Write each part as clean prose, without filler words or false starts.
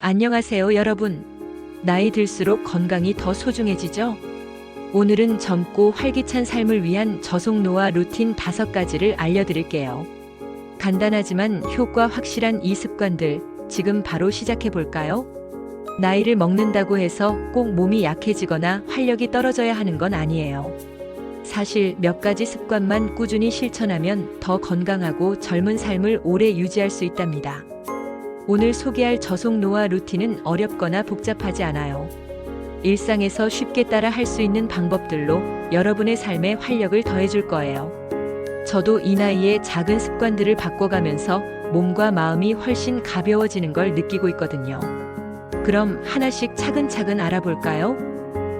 안녕하세요, 여러분. 나이 들수록 건강이 더 소중해지죠? 오늘은 젊고 활기찬 삶을 위한 저속노화 루틴 5가지를 알려드릴게요. 간단하지만 효과 확실한 이 습관들, 지금 바로 시작해 볼까요? 나이를 먹는다고 해서 꼭 몸이 약해지거나 활력이 떨어져야 하는 건 아니에요. 사실 몇 가지 습관만 꾸준히 실천하면 더 건강하고 젊은 삶을 오래 유지할 수 있답니다. 오늘 소개할 저속노화 루틴은 어렵거나 복잡하지 않아요. 일상에서 쉽게 따라 할 수 있는 방법들로 여러분의 삶에 활력을 더해줄 거예요. 저도 이 나이에 작은 습관들을 바꿔가면서 몸과 마음이 훨씬 가벼워지는 걸 느끼고 있거든요. 그럼 하나씩 차근차근 알아볼까요?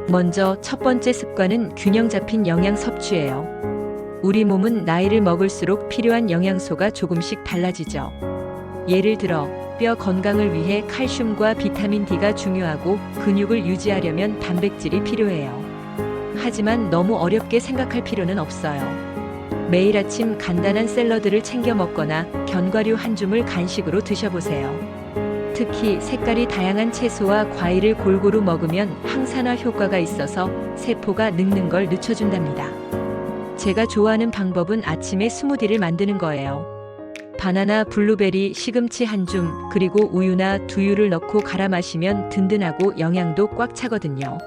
먼저 첫 번째 습관은 균형 잡힌 영양 섭취예요. 우리 몸은 나이를 먹을수록 필요한 영양소가 조금씩 달라지죠. 예를 들어 뼈 건강을 위해 칼슘과 비타민 D가 중요하고 근육을 유지하려면 단백질이 필요해요. 하지만 너무 어렵게 생각할 필요는 없어요. 매일 아침 간단한 샐러드를 챙겨 먹거나 견과류 한 줌을 간식으로 드셔보세요. 특히 색깔이 다양한 채소와 과일을 골고루 먹으면 항산화 효과가 있어서 세포가 늙는 걸 늦춰준답니다. 제가 좋아하는 방법은 아침에 스무디를 만드는 거예요. 바나나, 블루베리, 시금치 한 줌, 그리고 우유나 두유를 넣고 갈아 마시면 든든하고 영양도 꽉 차거든요.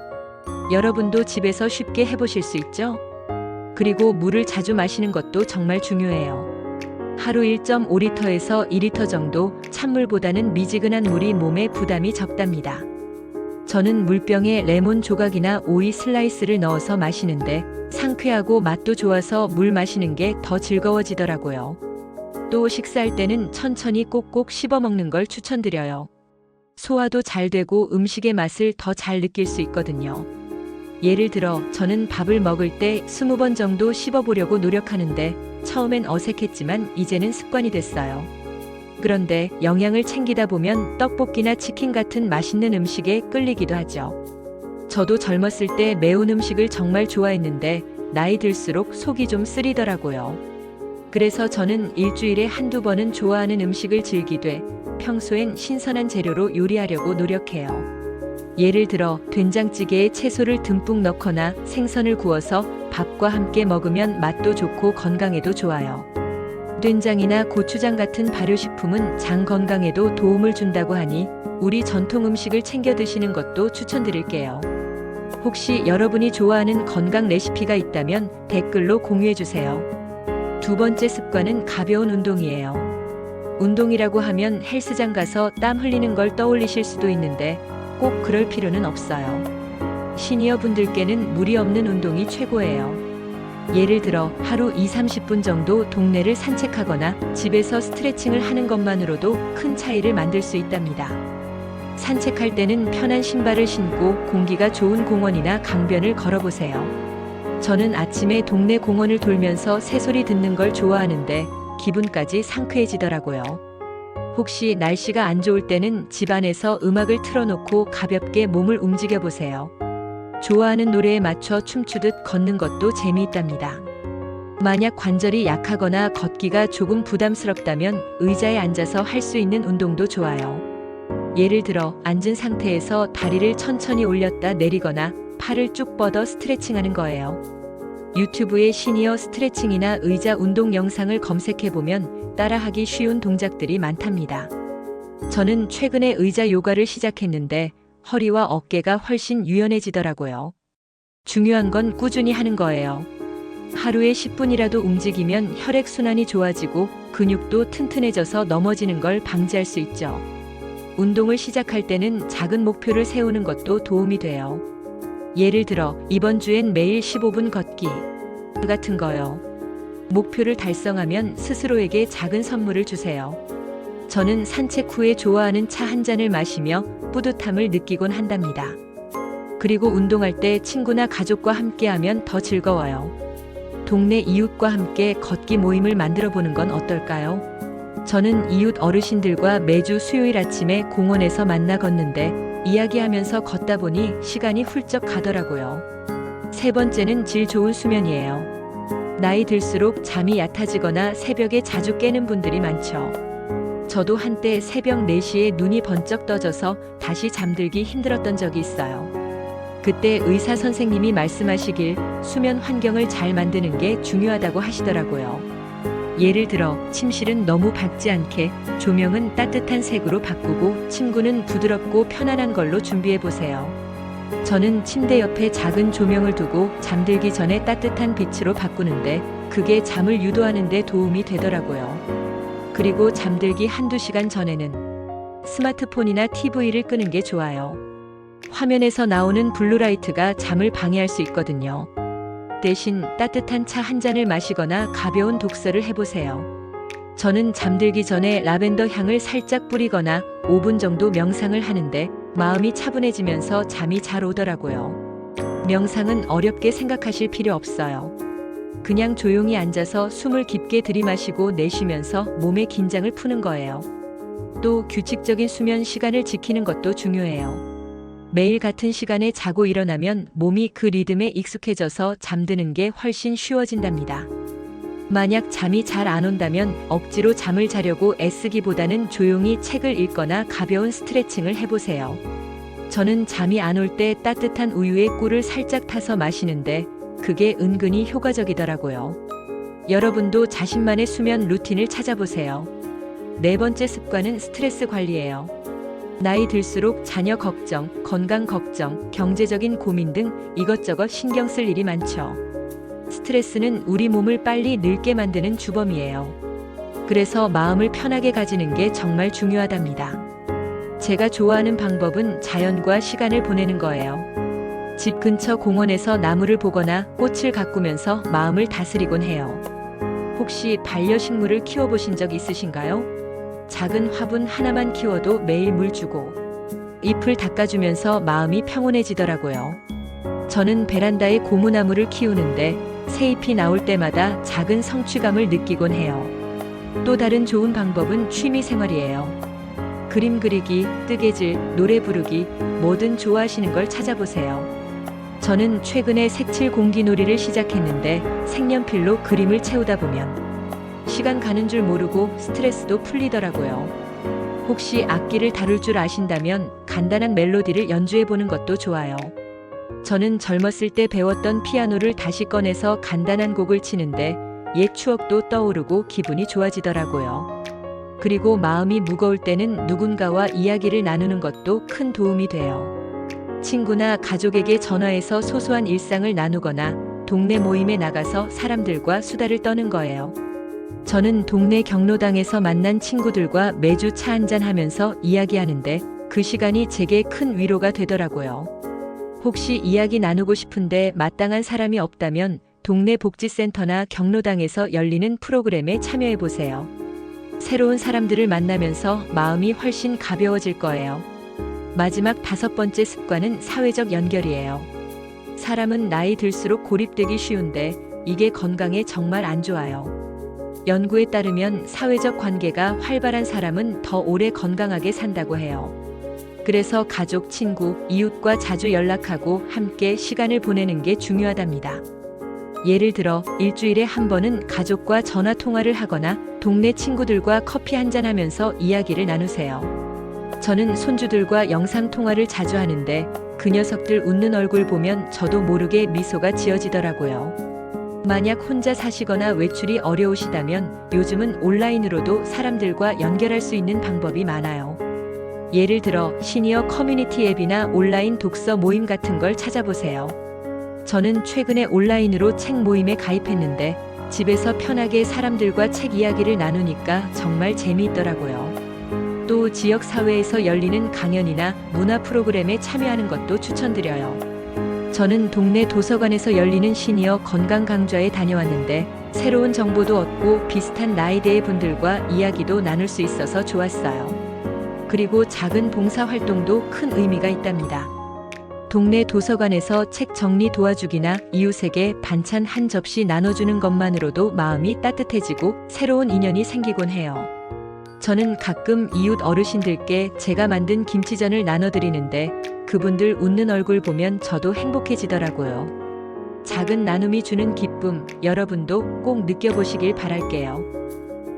여러분도 집에서 쉽게 해보실 수 있죠? 그리고 물을 자주 마시는 것도 정말 중요해요. 하루 1.5리터에서 2리터 정도, 찬물보다는 미지근한 물이 몸에 부담이 적답니다. 저는 물병에 레몬 조각이나 오이 슬라이스를 넣어서 마시는데 상쾌하고 맛도 좋아서 물 마시는 게 더 즐거워지더라고요. 또 식사할 때는 천천히 꼭꼭 씹어 먹는 걸 추천드려요. 소화도 잘 되고 음식의 맛을 더 잘 느낄 수 있거든요. 예를 들어 저는 밥을 먹을 때 20번 정도 씹어보려고 노력하는데 처음엔 어색했지만 이제는 습관이 됐어요. 그런데 영양을 챙기다 보면 떡볶이나 치킨 같은 맛있는 음식에 끌리기도 하죠. 저도 젊었을 때 매운 음식을 정말 좋아했는데 나이 들수록 속이 좀 쓰리더라고요. 그래서 저는 일주일에 한두 번은 좋아하는 음식을 즐기되 평소엔 신선한 재료로 요리하려고 노력해요. 예를 들어 된장찌개에 채소를 듬뿍 넣거나 생선을 구워서 밥과 함께 먹으면 맛도 좋고 건강에도 좋아요. 된장이나 고추장 같은 발효식품은 장 건강에도 도움을 준다고 하니 우리 전통 음식을 챙겨 드시는 것도 추천드릴게요. 혹시 여러분이 좋아하는 건강 레시피가 있다면 댓글로 공유해주세요. 두 번째 습관은 가벼운 운동이에요. 운동이라고 하면 헬스장 가서 땀 흘리는 걸 떠올리실 수도 있는데 꼭 그럴 필요는 없어요. 시니어 분들께는 무리 없는 운동이 최고예요. 예를 들어 하루 20-30분 정도 동네를 산책하거나 집에서 스트레칭을 하는 것만으로도 큰 차이를 만들 수 있답니다. 산책할 때는 편한 신발을 신고 공기가 좋은 공원이나 강변을 걸어보세요. 저는 아침에 동네 공원을 돌면서 새소리 듣는 걸 좋아하는데 기분까지 상쾌해지더라고요. 혹시 날씨가 안 좋을 때는 집 안에서 음악을 틀어놓고 가볍게 몸을 움직여보세요. 좋아하는 노래에 맞춰 춤추듯 걷는 것도 재미있답니다. 만약 관절이 약하거나 걷기가 조금 부담스럽다면 의자에 앉아서 할 수 있는 운동도 좋아요. 예를 들어 앉은 상태에서 다리를 천천히 올렸다 내리거나 팔을 쭉 뻗어 스트레칭하는 거예요. 유튜브에 시니어 스트레칭이나 의자 운동 영상을 검색해보면 따라하기 쉬운 동작들이 많답니다. 저는 최근에 의자 요가를 시작했는데 허리와 어깨가 훨씬 유연해지더라고요. 중요한 건 꾸준히 하는 거예요. 하루에 10분이라도 움직이면 혈액순환이 좋아지고 근육도 튼튼해져서 넘어지는 걸 방지할 수 있죠. 운동을 시작할 때는 작은 목표를 세우는 것도 도움이 돼요. 예를 들어 이번 주엔 매일 15분 걷기 같은 거요. 목표를 달성하면 스스로에게 작은 선물을 주세요. 저는 산책 후에 좋아하는 차 한 잔을 마시며 뿌듯함을 느끼곤 한답니다. 그리고 운동할 때 친구나 가족과 함께하면 더 즐거워요. 동네 이웃과 함께 걷기 모임을 만들어 보는 건 어떨까요? 저는 이웃 어르신들과 매주 수요일 아침에 공원에서 만나 걷는데 이야기하면서 걷다 보니 시간이 훌쩍 가더라고요. 세 번째는 질 좋은 수면이에요. 나이 들수록 잠이 얕아지거나 새벽에 자주 깨는 분들이 많죠. 저도 한때 새벽 4시에 눈이 번쩍 떠져서 다시 잠들기 힘들었던 적이 있어요. 그때 의사 선생님이 말씀하시길 수면 환경을 잘 만드는 게 중요하다고 하시더라고요. 예를 들어 침실은 너무 밝지 않게, 조명은 따뜻한 색으로 바꾸고 침구는 부드럽고 편안한 걸로 준비해 보세요. 저는 침대 옆에 작은 조명을 두고 잠들기 전에 따뜻한 빛으로 바꾸는데 그게 잠을 유도하는 데 도움이 되더라고요. 그리고 잠들기 한두 시간 전에는 스마트폰이나 TV를 끄는 게 좋아요. 화면에서 나오는 블루라이트가 잠을 방해할 수 있거든요. 대신 따뜻한 차 한 잔을 마시거나 가벼운 독서를 해보세요. 저는 잠들기 전에 라벤더 향을 살짝 뿌리거나 5분 정도 명상을 하는데 마음이 차분해지면서 잠이 잘 오더라고요. 명상은 어렵게 생각하실 필요 없어요. 그냥 조용히 앉아서 숨을 깊게 들이마시고 내쉬면서 몸의 긴장을 푸는 거예요. 또 규칙적인 수면 시간을 지키는 것도 중요해요. 매일 같은 시간에 자고 일어나면 몸이 그 리듬에 익숙해져서 잠드는 게 훨씬 쉬워진답니다. 만약 잠이 잘 안 온다면 억지로 잠을 자려고 애쓰기보다는 조용히 책을 읽거나 가벼운 스트레칭을 해보세요. 저는 잠이 안 올 때 따뜻한 우유에 꿀을 살짝 타서 마시는데 그게 은근히 효과적이더라고요. 여러분도 자신만의 수면 루틴을 찾아보세요. 4번째 습관은 스트레스 관리예요. 나이 들수록 자녀 걱정, 건강 걱정, 경제적인 고민 등 이것저것 신경 쓸 일이 많죠. 스트레스는 우리 몸을 빨리 늙게 만드는 주범이에요. 그래서 마음을 편하게 가지는 게 정말 중요하답니다. 제가 좋아하는 방법은 자연과 시간을 보내는 거예요. 집 근처 공원에서 나무를 보거나 꽃을 가꾸면서 마음을 다스리곤 해요. 혹시 반려식물을 키워보신 적 있으신가요? 작은 화분 하나만 키워도 매일 물 주고 잎을 닦아주면서 마음이 평온해지더라고요. 저는 베란다에 고무나무를 키우는데 새잎이 나올 때마다 작은 성취감을 느끼곤 해요. 또 다른 좋은 방법은 취미 생활이에요. 그림 그리기, 뜨개질, 노래 부르기, 뭐든 좋아하시는 걸 찾아보세요. 저는 최근에 색칠 공기놀이를 시작했는데 색연필로 그림을 채우다 보면 시간 가는 줄 모르고 스트레스도 풀리더라고요. 혹시 악기를 다룰 줄 아신다면 간단한 멜로디를 연주해 보는 것도 좋아요. 저는 젊었을 때 배웠던 피아노를 다시 꺼내서 간단한 곡을 치는데 옛 추억도 떠오르고 기분이 좋아지더라고요. 그리고 마음이 무거울 때는 누군가와 이야기를 나누는 것도 큰 도움이 돼요. 친구나 가족에게 전화해서 소소한 일상을 나누거나 동네 모임에 나가서 사람들과 수다를 떠는 거예요. 저는 동네 경로당에서 만난 친구들과 매주 차 한잔 하면서 이야기하는데 그 시간이 제게 큰 위로가 되더라고요. 혹시 이야기 나누고 싶은데 마땅한 사람이 없다면 동네 복지센터나 경로당에서 열리는 프로그램에 참여해보세요. 새로운 사람들을 만나면서 마음이 훨씬 가벼워질 거예요. 마지막 5번째 습관은 사회적 연결이에요. 사람은 나이 들수록 고립되기 쉬운데 이게 건강에 정말 안 좋아요. 연구에 따르면 사회적 관계가 활발한 사람은 더 오래 건강하게 산다고 해요. 그래서 가족, 친구, 이웃과 자주 연락하고 함께 시간을 보내는 게 중요하답니다. 예를 들어 일주일에 한 번은 가족과 전화 통화를 하거나 동네 친구들과 커피 한잔 하면서 이야기를 나누세요. 저는 손주들과 영상 통화를 자주 하는데 그 녀석들 웃는 얼굴 보면 저도 모르게 미소가 지어지더라고요. 만약 혼자 사시거나 외출이 어려우시다면 요즘은 온라인으로도 사람들과 연결할 수 있는 방법이 많아요. 예를 들어 시니어 커뮤니티 앱이나 온라인 독서 모임 같은 걸 찾아보세요. 저는 최근에 온라인으로 책 모임에 가입했는데 집에서 편하게 사람들과 책 이야기를 나누니까 정말 재미있더라고요. 또 지역 사회에서 열리는 강연이나 문화 프로그램에 참여하는 것도 추천드려요. 저는 동네 도서관에서 열리는 시니어 건강 강좌에 다녀왔는데 새로운 정보도 얻고 비슷한 나이대의 분들과 이야기도 나눌 수 있어서 좋았어요. 그리고 작은 봉사 활동도 큰 의미가 있답니다. 동네 도서관에서 책 정리 도와주기나 이웃에게 반찬 한 접시 나눠주는 것만으로도 마음이 따뜻해지고 새로운 인연이 생기곤 해요. 저는 가끔 이웃 어르신들께 제가 만든 김치전을 나눠드리는데 그분들 웃는 얼굴 보면 저도 행복해지더라고요. 작은 나눔이 주는 기쁨, 여러분도 꼭 느껴보시길 바랄게요.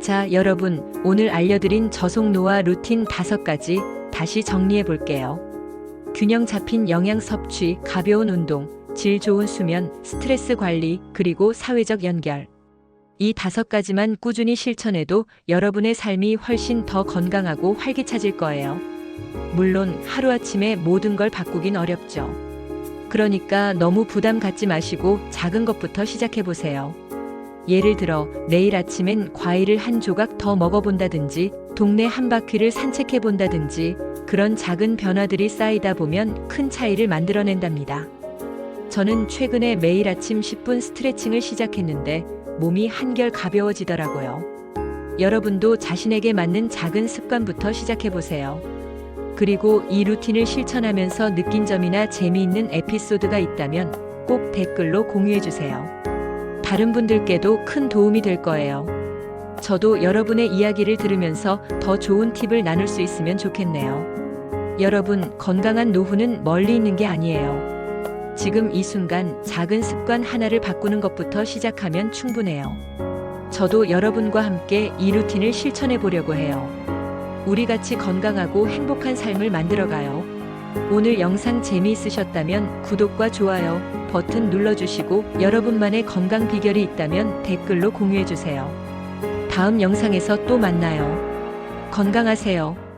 자, 여러분, 오늘 알려드린 저속노화 루틴 5가지 다시 정리해 볼게요. 균형 잡힌 영양 섭취, 가벼운 운동, 질 좋은 수면, 스트레스 관리, 그리고 사회적 연결. 이 5가지만 꾸준히 실천해도 여러분의 삶이 훨씬 더 건강하고 활기차질 거예요. 물론 하루아침에 모든 걸 바꾸긴 어렵죠. 그러니까 너무 부담 갖지 마시고 작은 것부터 시작해 보세요. 예를 들어 내일 아침엔 과일을 한 조각 더 먹어본다든지, 동네 한 바퀴를 산책해 본다든지, 그런 작은 변화들이 쌓이다 보면 큰 차이를 만들어낸답니다. 저는 최근에 매일 아침 10분 스트레칭을 시작했는데 몸이 한결 가벼워지더라고요. 여러분도 자신에게 맞는 작은 습관부터 시작해 보세요. 그리고 이 루틴을 실천하면서 느낀 점이나 재미있는 에피소드가 있다면 꼭 댓글로 공유해 주세요. 다른 분들께도 큰 도움이 될 거예요. 저도 여러분의 이야기를 들으면서 더 좋은 팁을 나눌 수 있으면 좋겠네요. 여러분, 건강한 노후는 멀리 있는 게 아니에요. 지금 이 순간 작은 습관 하나를 바꾸는 것부터 시작하면 충분해요. 저도 여러분과 함께 이 루틴을 실천해 보려고 해요. 우리 같이 건강하고 행복한 삶을 만들어가요. 오늘 영상 재미있으셨다면 구독과 좋아요 버튼 눌러주시고, 여러분만의 건강 비결이 있다면 댓글로 공유해주세요. 다음 영상에서 또 만나요. 건강하세요.